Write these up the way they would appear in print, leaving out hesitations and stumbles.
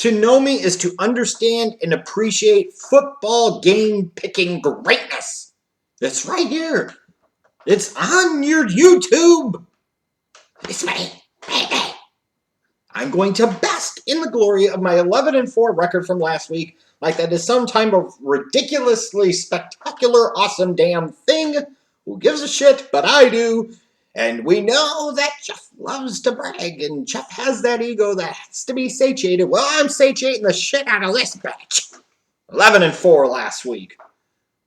To know me is to understand and appreciate football game picking greatness. It's right here. It's on your YouTube. It's me. I'm going to bask in the glory of my 11-4 record from last week, like that is some type of ridiculously spectacular, awesome damn thing. Who gives a shit? But I do. And we know that Jeff loves to brag, and Jeff has that ego that has to be satiated. Well, I'm satiating the shit out of this bitch. 11-4 last week.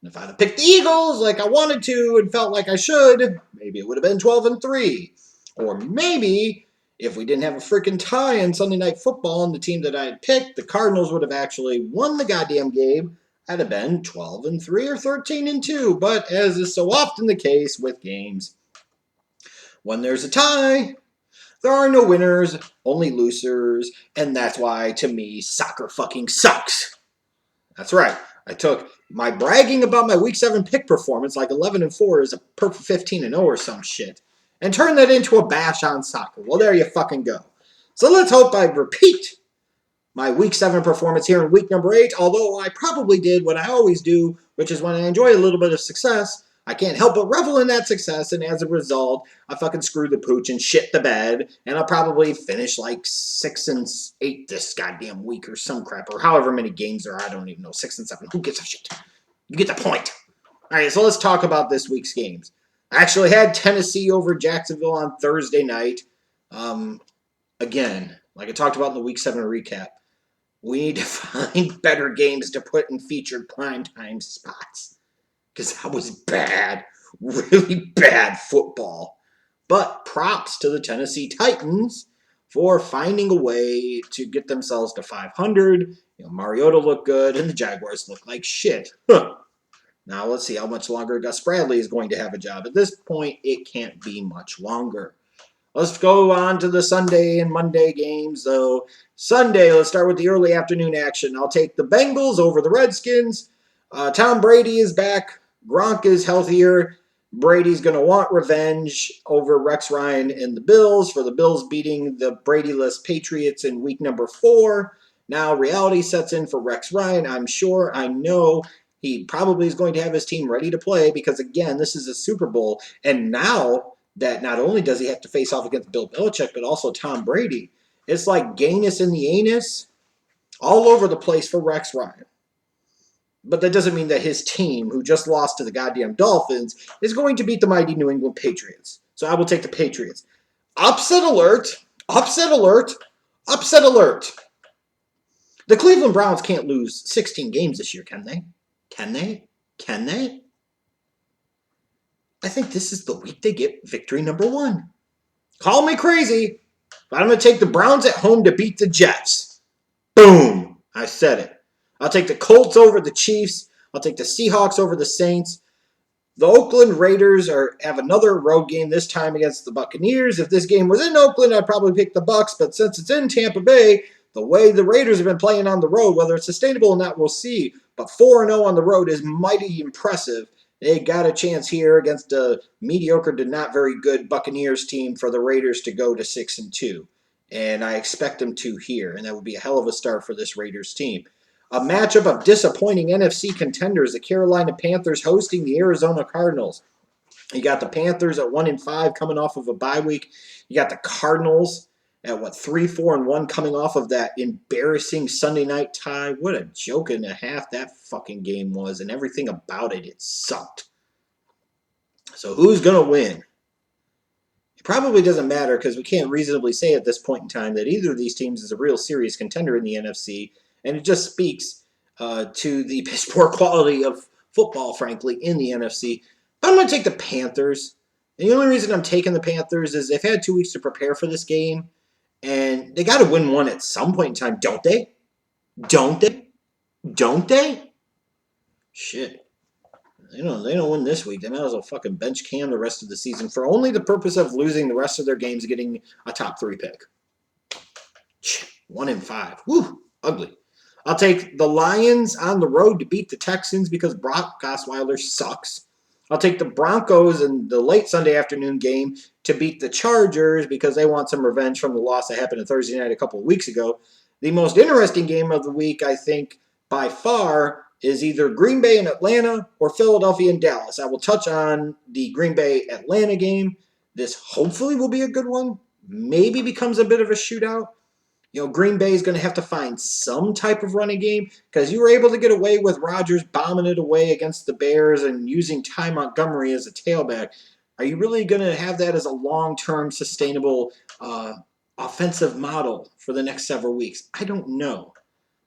If I'd have picked the Eagles like I wanted to and felt like I should, maybe it would have been 12-3. Or maybe if we didn't have a freaking tie in Sunday Night Football and the team that I had picked, the Cardinals would have actually won the goddamn game. I'd have been 12-3 or 13-2. But as is so often the case with games, when there's a tie, there are no winners, only losers, and that's why, to me, soccer fucking sucks. That's right. I took my bragging about my Week 7 pick performance, like 11-4 is a perfect 15-0 or some shit, and turned that into a bash on soccer. Well, there you fucking go. So let's hope I repeat my Week 7 performance here in week number 8, although I probably did what I always do, which is when I enjoy a little bit of success, I can't help but revel in that success, and as a result, I fucking screw the pooch and shit the bed, and I'll probably finish like 6-8 this goddamn week or some crap, or however many games there are, I don't even know, 6-7, who gives a shit? You get the point. Alright, so let's talk about this week's games. I actually had Tennessee over Jacksonville on Thursday night. Again, like I talked about in the Week 7 recap, we need to find better games to put in featured primetime spots. Because that was bad, really bad football. But props to the Tennessee Titans for finding a way to get themselves to 500. Mariota looked good, and the Jaguars look like shit. Now let's see how much longer Gus Bradley is going to have a job. At this point, it can't be much longer. Let's go on to the Sunday and Monday games. So Sunday, let's start with the early afternoon action. I'll take the Bengals over the Redskins. Tom Brady is back. Gronk is healthier. Brady's going to want revenge over Rex Ryan and the Bills for the Bills beating the Brady-less Patriots in week number 4. Now reality sets in for Rex Ryan. I know he probably is going to have his team ready to play because, again, this is a Super Bowl. And now that not only does he have to face off against Bill Belichick, but also Tom Brady, it's like gayness in the anus all over the place for Rex Ryan. But that doesn't mean that his team, who just lost to the goddamn Dolphins, is going to beat the mighty New England Patriots. So I will take the Patriots. Upset alert! Upset alert! Upset alert! The Cleveland Browns can't lose 16 games this year, can they? Can they? Can they? I think this is the week they get victory number 1. Call me crazy, but I'm going to take the Browns at home to beat the Jets. Boom! I said it. I'll take the Colts over the Chiefs. I'll take the Seahawks over the Saints. The Oakland Raiders have another road game, this time against the Buccaneers. If this game was in Oakland, I'd probably pick the Bucs, but since it's in Tampa Bay, the way the Raiders have been playing on the road, whether it's sustainable or not, we'll see. But 4-0 on the road is mighty impressive. They got a chance here against a mediocre to not very good Buccaneers team for the Raiders to go to 6-2. And I expect them to here, and that would be a hell of a start for this Raiders team. A matchup of disappointing NFC contenders, the Carolina Panthers hosting the Arizona Cardinals. You got the Panthers at 1-5 coming off of a bye week. You got the Cardinals at 3-4-1 coming off of that embarrassing Sunday night tie. What a joke and a half that fucking game was, and everything about it sucked. So who's going to win? It probably doesn't matter because we can't reasonably say at this point in time that either of these teams is a real serious contender in the NFC. And it just speaks to the piss poor quality of football, frankly, in the NFC. But I'm going to take the Panthers. And the only reason I'm taking the Panthers is they've had 2 weeks to prepare for this game. And they got to win one at some point in time, don't they? Don't they? Don't they? Shit. They don't win this week. They might as well fucking bench Cam the rest of the season for only the purpose of losing the rest of their games and getting a top 3 pick. 1-5. Woo, ugly. I'll take the Lions on the road to beat the Texans because Brock Osweiler sucks. I'll take the Broncos in the late Sunday afternoon game to beat the Chargers because they want some revenge from the loss that happened on Thursday night a couple of weeks ago. The most interesting game of the week, I think, by far, is either Green Bay and Atlanta or Philadelphia and Dallas. I will touch on the Green Bay-Atlanta game. This hopefully will be a good one. Maybe becomes a bit of a shootout. Green Bay is going to have to find some type of running game because you were able to get away with Rodgers bombing it away against the Bears and using Ty Montgomery as a tailback. Are you really going to have that as a long-term sustainable offensive model for the next several weeks? I don't know.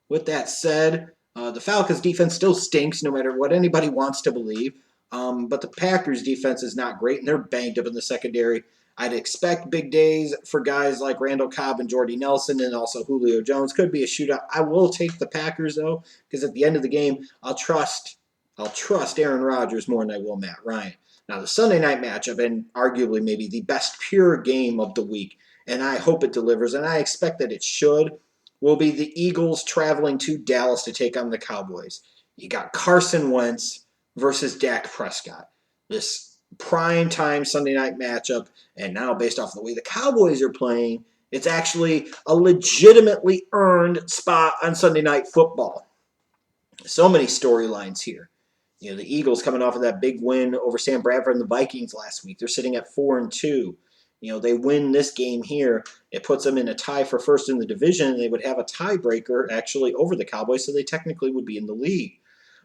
With that said, the Falcons defense still stinks no matter what anybody wants to believe. But the Packers defense is not great, and they're banged up in the secondary. I'd expect big days for guys like Randall Cobb and Jordy Nelson and also Julio Jones. Could be a shootout. I will take the Packers, though, because at the end of the game, I'll trust Aaron Rodgers more than I will Matt Ryan. Now, the Sunday night matchup, and arguably maybe the best pure game of the week, and I hope it delivers, and I expect that it should, will be the Eagles traveling to Dallas to take on the Cowboys. You got Carson Wentz versus Dak Prescott. This prime time Sunday night matchup, and now based off the way the Cowboys are playing, it's actually a legitimately earned spot on Sunday Night Football. So many storylines here. The Eagles coming off of that big win over Sam Bradford and the Vikings last week. They're sitting at 4-2. They win this game here. It puts them in a tie for first in the division, and they would have a tiebreaker actually over the Cowboys, so they technically would be in the league.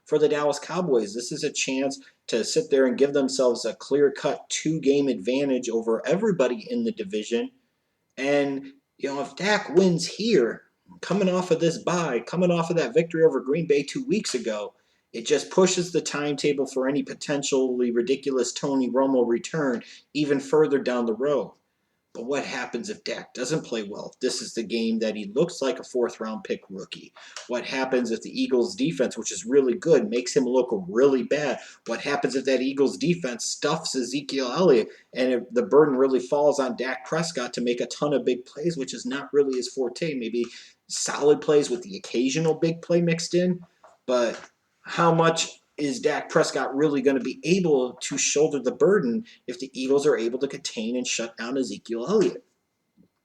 For the Dallas Cowboys, this is a chance to sit there and give themselves a clear-cut 2-game advantage over everybody in the division. And, if Dak wins here, coming off of this bye, coming off of that victory over Green Bay 2 weeks ago, it just pushes the timetable for any potentially ridiculous Tony Romo return even further down the road. But what happens if Dak doesn't play well? This is the game that he looks like a fourth-round pick rookie. What happens if the Eagles' defense, which is really good, makes him look really bad? What happens if that Eagles' defense stuffs Ezekiel Elliott and if the burden really falls on Dak Prescott to make a ton of big plays, which is not really his forte? Maybe solid plays with the occasional big play mixed in, but how much is Dak Prescott really going to be able to shoulder the burden if the Eagles are able to contain and shut down Ezekiel Elliott?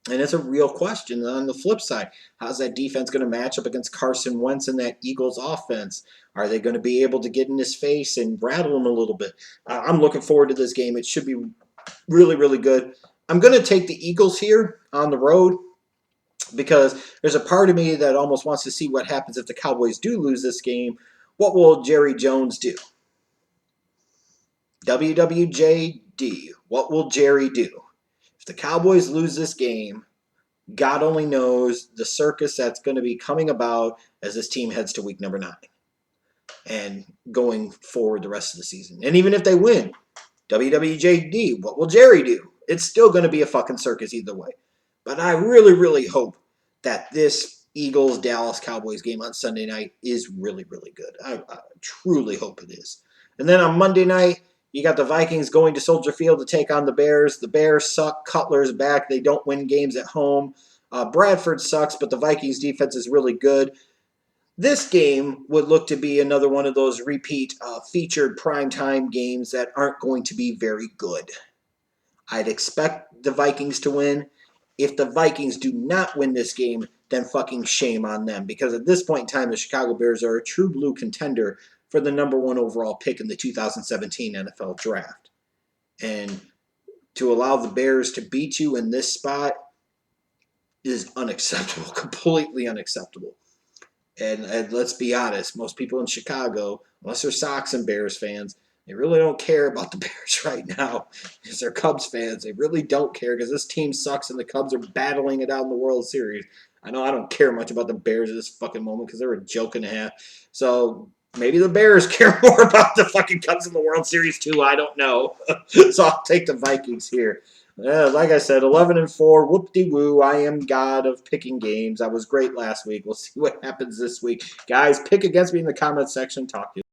And it's a real question. On the flip side, how's that defense going to match up against Carson Wentz and that Eagles offense? Are they going to be able to get in his face and rattle him a little bit? I'm looking forward to this game. It should be really, really good. I'm going to take the Eagles here on the road because there's a part of me that almost wants to see what happens if the Cowboys do lose this game. What will Jerry Jones do? WWJD. What will Jerry do? If the Cowboys lose this game, God only knows the circus that's going to be coming about as this team heads to week number 9 and going forward the rest of the season. And even if they win, WWJD, what will Jerry do? It's still going to be a fucking circus either way. But I really, really hope that this Eagles-Dallas Cowboys game on Sunday night is really, really good. I truly hope it is. And then on Monday night, you got the Vikings going to Soldier Field to take on the Bears. The Bears suck. Cutler's back. They don't win games at home. Bradford sucks, but the Vikings defense is really good. This game would look to be another one of those repeat featured primetime games that aren't going to be very good. I'd expect the Vikings to win. If the Vikings do not win this game, then fucking shame on them. Because at this point in time, the Chicago Bears are a true blue contender for the number 1 overall pick in the 2017 NFL Draft. And to allow the Bears to beat you in this spot is unacceptable, completely unacceptable. And let's be honest, most people in Chicago, unless they're Sox and Bears fans, they really don't care about the Bears right now because they're Cubs fans. They really don't care because this team sucks and the Cubs are battling it out in the World Series. I know I don't care much about the Bears at this fucking moment because they're a joke and a half. So maybe the Bears care more about the fucking Cubs in the World Series too. I don't know. So I'll take the Vikings here. Like I said, 11-4, whoop-de-woo. I am God of picking games. I was great last week. We'll see what happens this week. Guys, pick against me in the comments section. Talk to you.